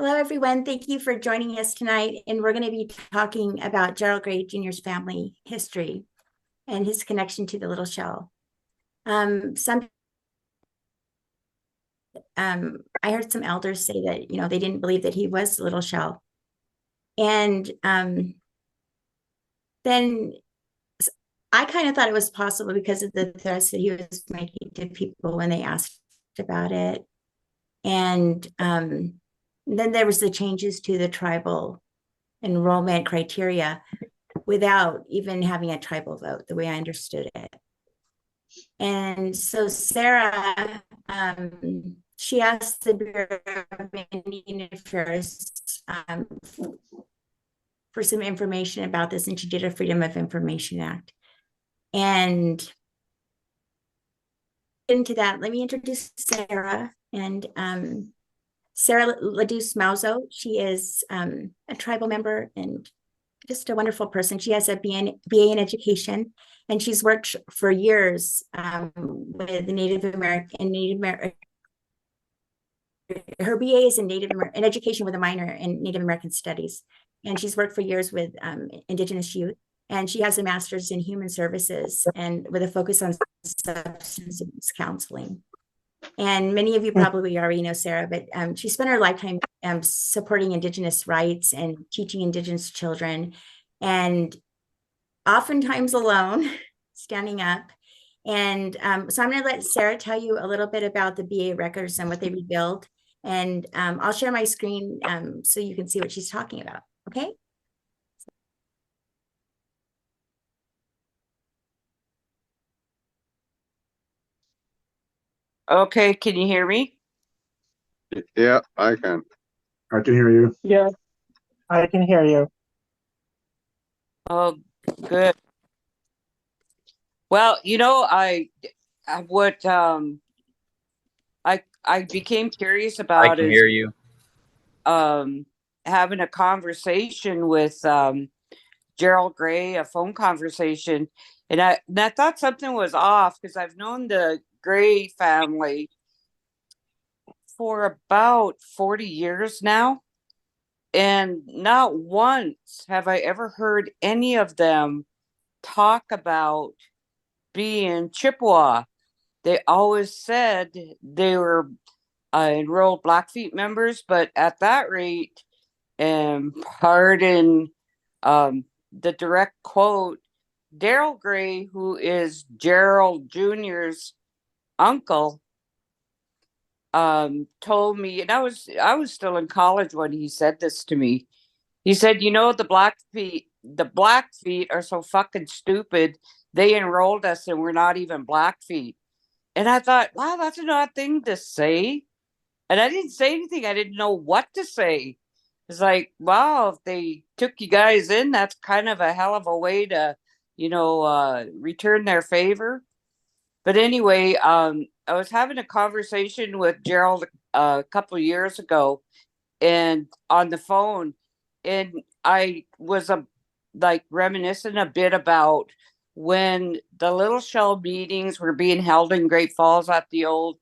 Hello, everyone. Thank you for joining us tonight. And we're going to be talking about Gerald Gray Jr.'s family history and his connection to the little shell. Some I heard some elders say that they didn't believe that he was the little shell, and then I kind of thought it was possible because of the threats that he was making to people when they asked about it, and then there was the changes to the tribal enrollment criteria without even having a tribal vote, the way I understood it. And so Sarah, she asked the Bureau of Indian Affairs for some information about this, and she did a Freedom of Information Act. And into that, let me introduce Sarah. And Sarah LeDeau. She is a tribal member and just a wonderful person. She has a BA in education, and she's worked for years with the Native American. Her BA is in in education with a minor in Native American studies, and she's worked for years with Indigenous youth. And she has a master's in human services and with a focus on substance abuse counseling. And many of you probably already know Sarah, but she spent her lifetime supporting Indigenous rights and teaching Indigenous children, and oftentimes alone, standing up. And so I'm going to let Sarah tell you a little bit about the BA records and what they revealed. And I'll share my screen so you can see what she's talking about. Okay. Okay, can you hear me? Yeah, I can. I can hear you. Yeah, I can hear you. Oh, good. Well, what I became curious I about can is hear you. having a conversation with Gerald Gray, a phone conversation, and I thought something was off because I've known the Gray family for about 40 years now, and not once have I ever heard any of them talk about being Chippewa. They always said they were enrolled Blackfeet members, but at that rate, and pardon the direct quote, Daryl Gray, who is Gerald Jr.'s uncle, told me, and I was still in college when he said this to me. He said, the Blackfeet are so fucking stupid. They enrolled us and we're not even Blackfeet. And I thought, wow, that's an odd thing to say. And I didn't say anything. I didn't know what to say. It's like, wow, if they took you guys in, that's kind of a hell of a way to, return their favor. But anyway, I was having a conversation with Gerald a couple of years ago, and on the phone, and I was like reminiscing a bit about when the Little Shell meetings were being held in Great Falls at the old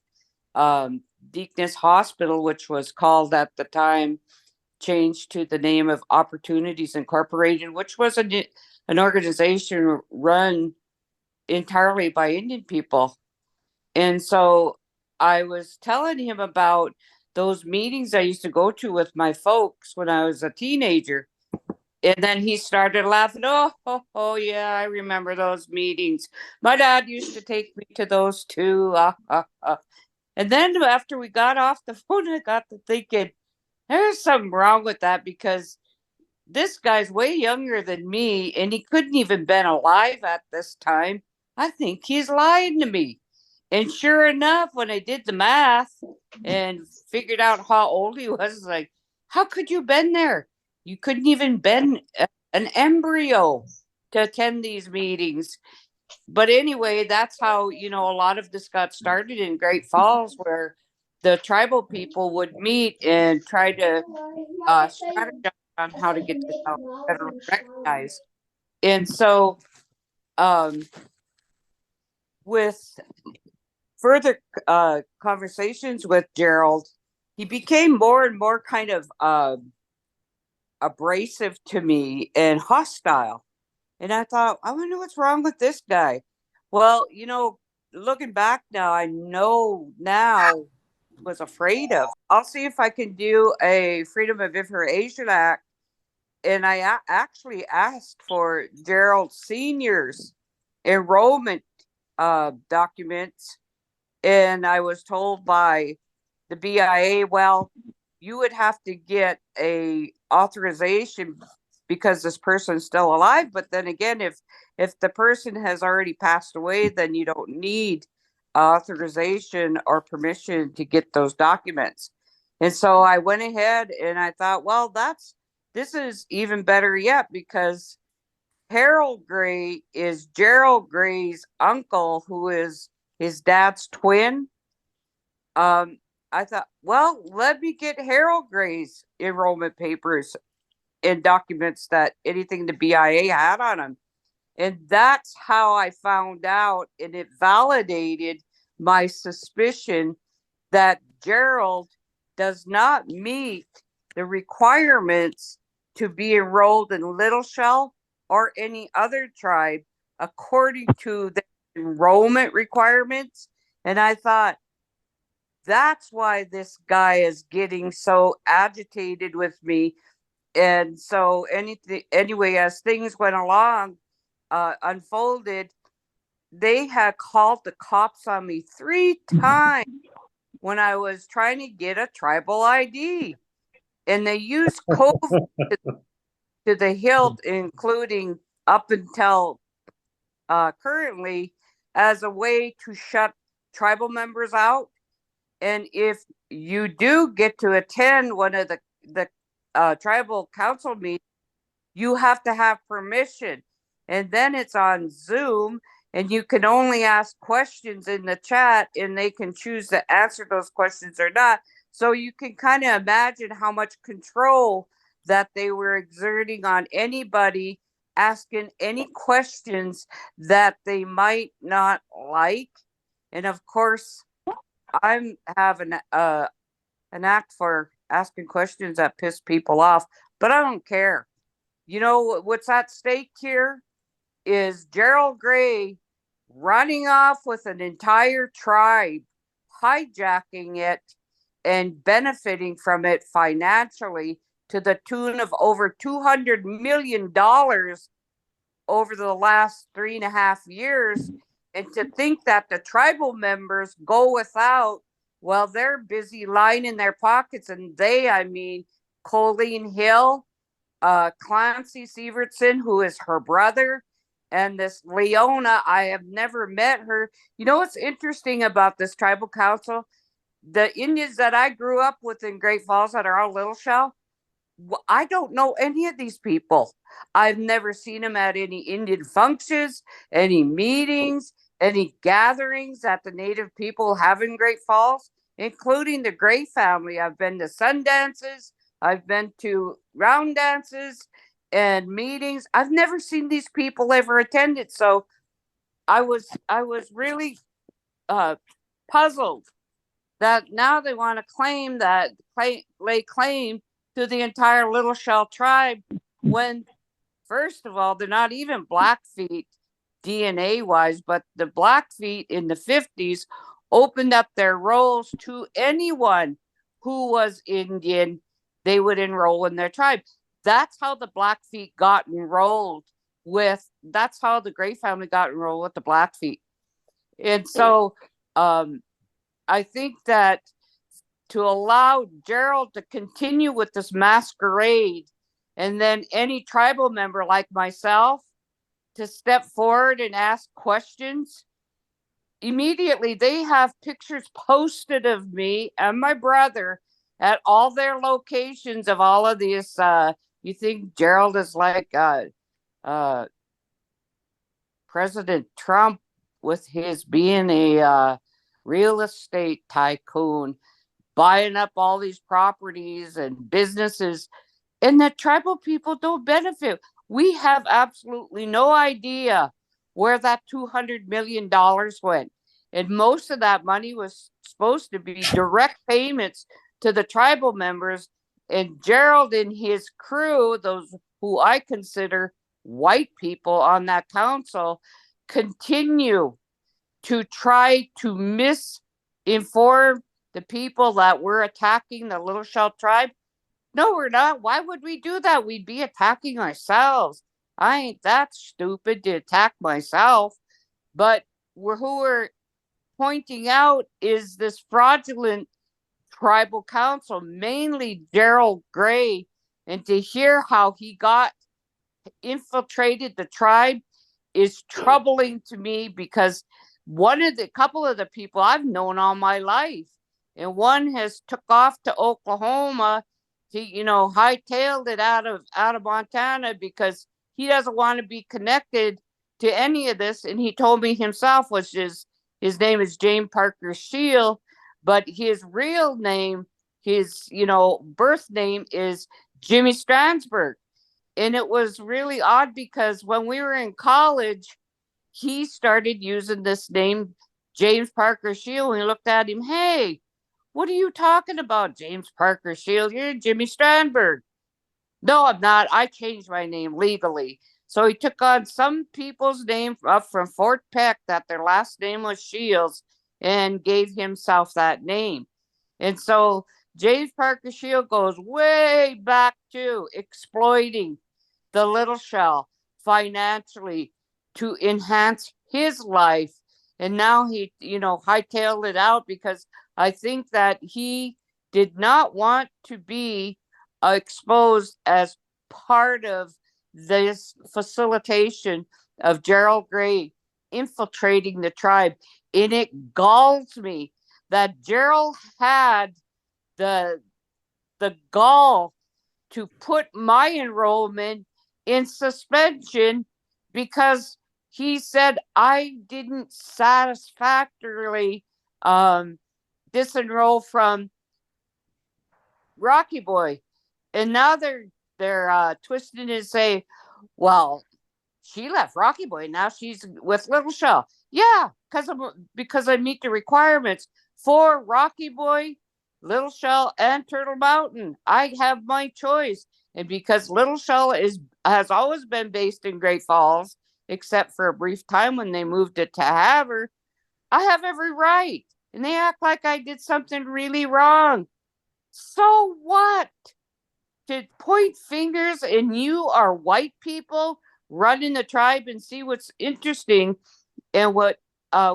Deaconess Hospital, which was called at the time, changed to the name of Opportunities Incorporated, which was an organization run entirely by Indian people. And so I was telling him about those meetings I used to go to with my folks when I was a teenager. And then he started laughing. Oh, yeah, I remember those meetings. My dad used to take me to those too. And then after we got off the phone, I got to thinking, there's something wrong with that because this guy's way younger than me and he couldn't even been alive at this time. I think he's lying to me. And sure enough, when I did the math and figured out how old he was, like, how could you been there? You couldn't even been an embryo to attend these meetings. But anyway, that's how, a lot of this got started in Great Falls, where the tribal people would meet and try to strategize on how to get this federally recognized. And so, with further conversations with Gerald, he became more and more kind of abrasive to me and hostile. And I thought, I wonder what's wrong with this guy. Well, looking back now, I know now was afraid of. I'll see if I can do a Freedom of Information Act. And I actually asked for Gerald Sr.'s enrollment documents. And I was told by the BIA, well, you would have to get a authorization because this person's still alive. But then again, if the person has already passed away, then you don't need authorization or permission to get those documents. And so I went ahead and I thought, well, this is even better yet, because Harold Gray is Gerald Gray's uncle, who is his dad's twin. I thought, well, let me get Harold Gray's enrollment papers and documents that anything the BIA had on him. And that's how I found out, and it validated my suspicion that Gerald does not meet the requirements to be enrolled in Little Shell or any other tribe according to the enrollment requirements. And I thought, that's why this guy is getting so agitated with me. And so anyway, as things went along, unfolded, they had called the cops on me 3 times when I was trying to get a tribal ID. And they used COVID to the hilt, including up until currently, as a way to shut tribal members out. And if you do get to attend one of the tribal council meetings, you have to have permission. And then it's on Zoom, and you can only ask questions in the chat, and they can choose to answer those questions or not. So you can kind of imagine how much control that they were exerting on anybody asking any questions that they might not like. And of course, I'm having an act for asking questions that piss people off, but I don't care. You know what's at stake here is Gerald Gray running off with an entire tribe, hijacking it and benefiting from it financially to the tune of over $200 million over the last 3.5 years. And to think that the tribal members go without, well, they're busy lining their pockets. And I mean, Colleen Hill, Clancy Severson, who is her brother, and this Leona, I have never met her. You know what's interesting about this tribal council? The Indians that I grew up with in Great Falls that are all Little Shell, I don't know any of these people. I've never seen them at any Indian functions, any meetings, any gatherings that the Native people have in Great Falls, including the Gray family. I've been to sun dances. I've been to round dances and meetings. I've never seen these people ever attended. So I was really puzzled that now they want to lay claim to the entire Little Shell tribe, when first of all, they're not even Blackfeet DNA wise, but the Blackfeet in the 50s opened up their rolls to anyone who was Indian. They would enroll in their tribe. That's how the Blackfeet got enrolled that's how the Gray family got enrolled with the Blackfeet. And so I think that to allow Gerald to continue with this masquerade, and then any tribal member like myself to step forward and ask questions, immediately they have pictures posted of me and my brother at all their locations of all of these. You think Gerald is like President Trump with his being a real estate tycoon, buying up all these properties and businesses, and the tribal people don't benefit. We have absolutely no idea where that $200 million went. And most of that money was supposed to be direct payments to the tribal members, and Gerald and his crew, those who I consider white people on that council, continue to try to misinform the people that we're attacking the Little Shell tribe. No, we're not. Why would we do that? We'd be attacking ourselves. I ain't that stupid to attack myself. But who we're pointing out is this fraudulent tribal council, mainly Gerald Gray, and to hear how he got infiltrated the tribe is troubling to me, because couple of the people I've known all my life, and one has took off to Oklahoma. He, hightailed it out of Montana because he doesn't want to be connected to any of this. And he told me himself his name is James Parker Shield, but his real name, his birth name is Jimmy Stransburg. And it was really odd because when we were in college, he started using this name, James Parker Shield. And we looked at him, hey, what are you talking about, James Parker Shield? You're Jimmy Strandberg. No, I'm not. I changed my name legally. So he took on some people's name up from Fort Peck that their last name was Shields and gave himself that name. And so James Parker Shield goes way back to exploiting the Little Shell financially to enhance his life. And now he, hightailed it out because I think that he did not want to be exposed as part of this facilitation of Gerald Gray infiltrating the tribe. And it galls me that Gerald had the gall to put my enrollment in suspension because he said I didn't satisfactorily disenroll from Rocky Boy. And now they're twisting and say, well, she left Rocky Boy, now she's with Little Shell. Yeah, because I meet the requirements for Rocky Boy, Little Shell, and Turtle Mountain. I have my choice. And because Little Shell has always been based in Great Falls, except for a brief time when they moved it to Havre, I have every right. And they act like I did something really wrong. So what? To point fingers and you are white people running the tribe. And see what's interesting and what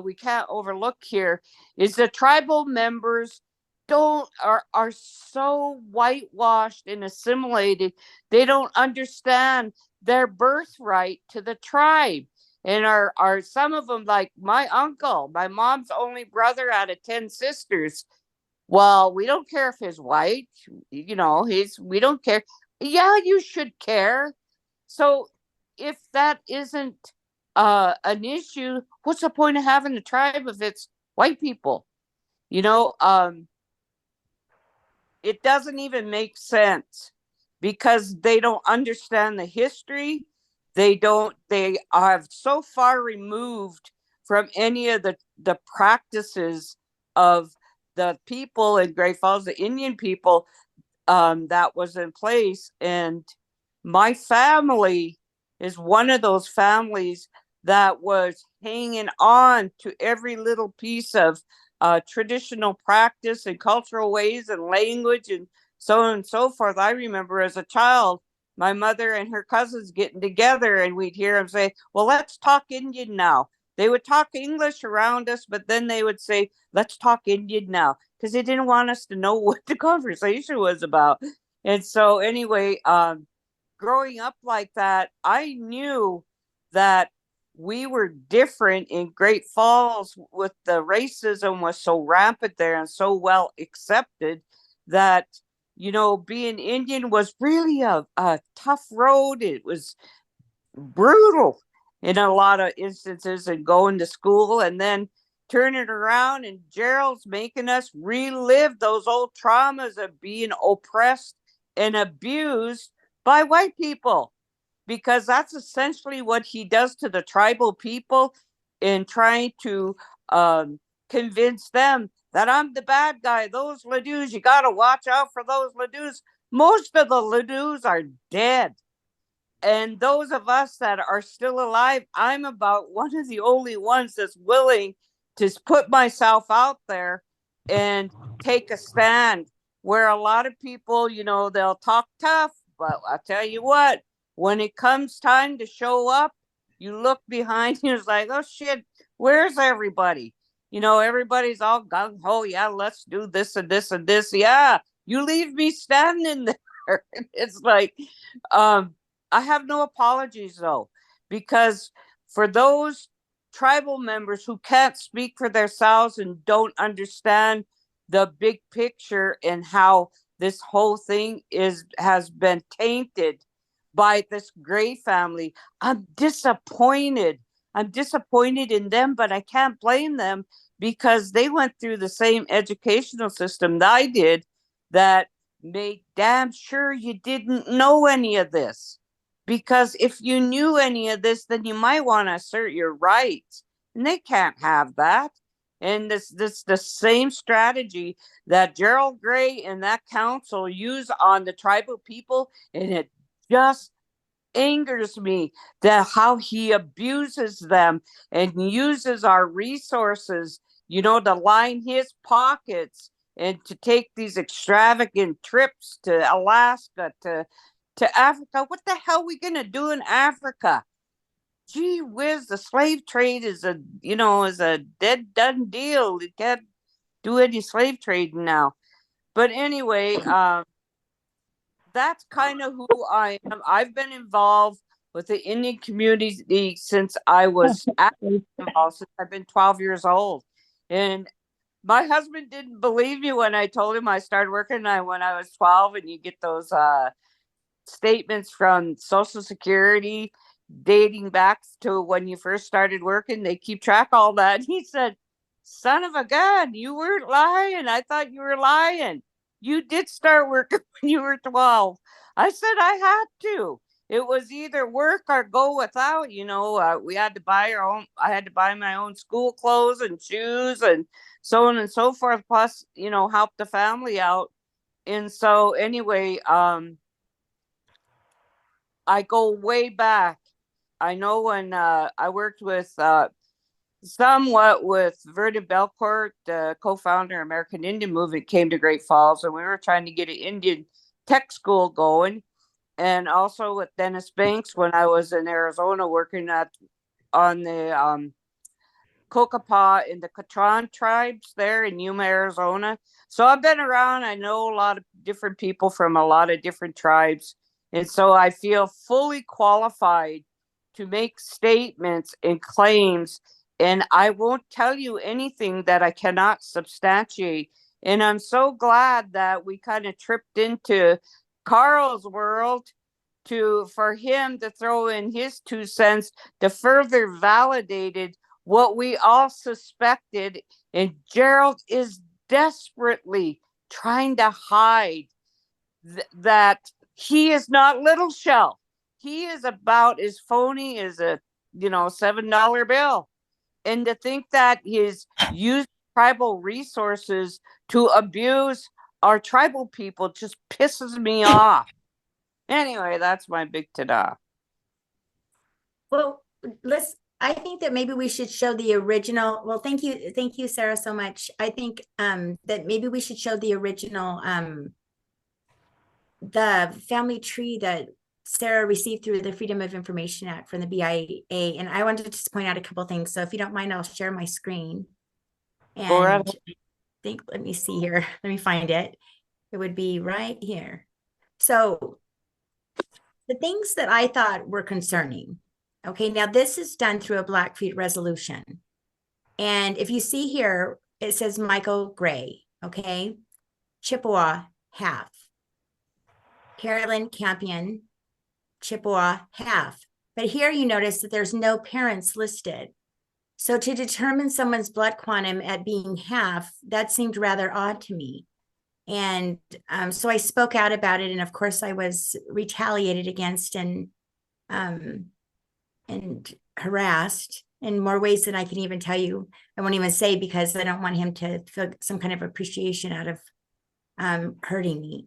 we can't overlook here is the tribal members are so whitewashed and assimilated. They don't understand their birthright to the tribe. And are some of them, like my uncle, my mom's only brother out of 10 sisters. Well, we don't care if he's white, we don't care. Yeah, you should care. So if that isn't an issue, what's the point of having a tribe if it's white people? It doesn't even make sense because they don't understand the history. They are so far removed from any of the practices of the people in Great Falls, the Indian people that was in place. And my family is one of those families that was hanging on to every little piece of traditional practice and cultural ways and language and so on and so forth. I remember as a child, my mother and her cousins getting together and we'd hear them say, well, let's talk Indian now. They would talk English around us, but then they would say, let's talk Indian now, because they didn't want us to know what the conversation was about. And so anyway, growing up like that, I knew that we were different in Great Falls. With the racism was so rampant there and so well accepted that, being Indian was really a tough road. It was brutal in a lot of instances, and going to school and then turning around, and Gerald's making us relive those old traumas of being oppressed and abused by white people, because that's essentially what he does to the tribal people in trying to convince them that I'm the bad guy. Those LeDeaus, you got to watch out for those LeDeaus. Most of the LeDeaus are dead. And those of us that are still alive, I'm about one of the only ones that's willing to put myself out there and take a stand. Where a lot of people, you know, they'll talk tough, but I'll tell you what, when it comes time to show up, you look behind you, it's like, oh shit, where's everybody? You know, everybody's all gung ho. Yeah, let's do this and this and this. Yeah, you leave me standing there. It's like, I have no apologies though, because for those tribal members who can't speak for themselves and don't understand the big picture and how this whole thing has been tainted by this Gray family, I'm disappointed. I'm disappointed in them, but I can't blame them because they went through the same educational system that I did that made damn sure you didn't know any of this. Because if you knew any of this, then you might want to assert your rights. And they can't have that. And this the same strategy that Gerald Gray and that council use on the tribal people, and it just angers me that how he abuses them and uses our resources, you know, to line his pockets and to take these extravagant trips to Alaska, to Africa. What the hell are we gonna do in Africa? Gee whiz, the slave trade is a, you know, is a dead done deal. You can't do any slave trading now. But anyway, that's kind of who I am. I've been involved with the Indian community since I was actively involved, since I've been 12 years old. And my husband didn't believe me when I told him I started working when I was 12, and you get those statements from Social Security dating back to when you first started working. They keep track of all that. And he said, son of a gun, you weren't lying. I thought you were lying. You did start working when you were 12. I said I had to. It was either work or go without. You know, we had to buy our own. I had to buy my own school clothes and shoes and so on and so forth. Plus, you know, help the family out. And so anyway, I go way back. I know when I worked with somewhat with Vernon Belcourt, the co-founder of American Indian Movement, came to Great Falls, and we were trying to get an Indian tech school going. And also with Dennis Banks when I was in Arizona working on the Kokopah and the Catron tribes there in Yuma, Arizona. So I've been around. I know a lot of different people from a lot of different tribes. And so I feel fully qualified to make statements and claims. And I won't tell you anything that I cannot substantiate. And I'm so glad that we kind of tripped into Carl's world for him to throw in his 2 cents to further validated what we all suspected. And Gerald is desperately trying to hide that he is not Little Shell. He is about as phony as a, you know, $7 bill. And to think that he's used tribal resources to abuse our tribal people just pisses me off. Anyway, that's my big ta-da. Well, I think that maybe we should show the original. Well, thank you, Sarah, so much. I think that maybe we should show the original the family tree that Sarah received through the Freedom of Information Act from the BIA. And I wanted to just point out a couple things. So if you don't mind, I'll share my screen. And I think, let me see here. Let me find it. It would be right here. So the things that I thought were concerning. Okay, now this is done through a Blackfeet resolution. And if you see here, it says Michael Gray, okay? Chippewa, half. Carolyn Campion, Chippewa, half. But here you notice that there's no parents listed. So to determine someone's blood quantum at being half, that seemed rather odd to me. And so I spoke out about it. And of course I was retaliated against and harassed. in more ways than I can even tell you. I won't even say because I don't want him to feel some kind of appreciation out of hurting me.